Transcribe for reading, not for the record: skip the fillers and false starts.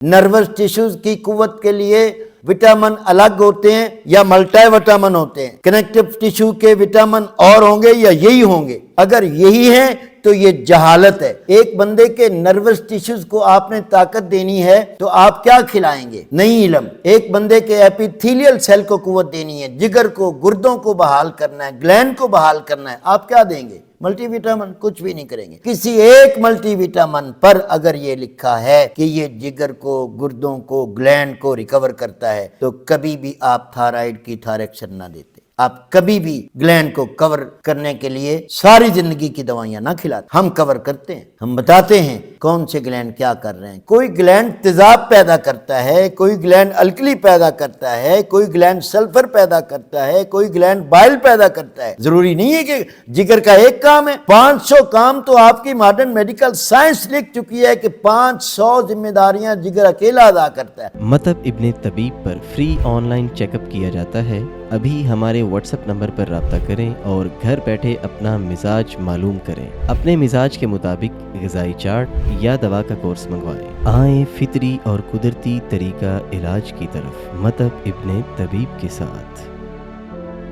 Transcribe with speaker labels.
Speaker 1: Nervous tissues की कुव्वत के लिए विटामिन अलग होते हैं या मल्टी विटामिन होते हैं? कनेक्टिव टिश्यू के विटामिन और होंगे या यही होंगे? अगर यही है तो ये जहालत है। एक बंदे के नर्वस टिश्यूज को आपने ताकत देनी है तो आप क्या खिलाएंगे? नहीं इल्म। एक बंदे के एपिथेलियल सेल को कुव्वत देनी है, जिगर को, गुर्दों को बहाल करना है, ग्लैंड को बहाल करना है, आप क्या देंगे? Multi vitamin. कुछ भी नहीं करेंगे। किसी एक मल्टी विटामिन पर अगर ये लिखा है कि ये जिगर को, गुर्दों को, ग्लैंड को रिकवर करता है तो कभी भी आप थायराइड की थायरेक्शन ना देते। आप कभी भी ग्लैंड को कवर करने के लिए सारी जिंदगी की दवाइयां ना खिलाते। हम कवर करते हैं, हम बताते हैं कौन से ग्लैंड क्या कर रहे हैं। कोई ग्लैंड तेजाब पैदा करता है, कोई ग्लैंड अल्कली पैदा करता है, कोई ग्लैंड सल्फर पैदा करता है, कोई ग्लैंड बाइल पैदा करता है। जरूरी नहीं है कि जिगर का एक काम है। 500 काम तो आपकी मॉडर्न मेडिकल साइंस लिख चुकी है कि 500 जिम्मेदारियां जिगर अकेला अदा करता है।
Speaker 2: मतब इब्ने तबीब पर फ्री ऑनलाइन चेकअप किया जाता है। अभी हमारे व्हाट्सएप नंबर पर राब्ता करें और घर बैठे अपना मिजाज मालूम करें। अपने मिजाज के मुताबिक ग़िज़ाई चार्ट या दवा का कोर्स मंगवाएं। आए फितरी और कुदरती तरीका इलाज की तरफ मतब इब्ने तबीब के साथ।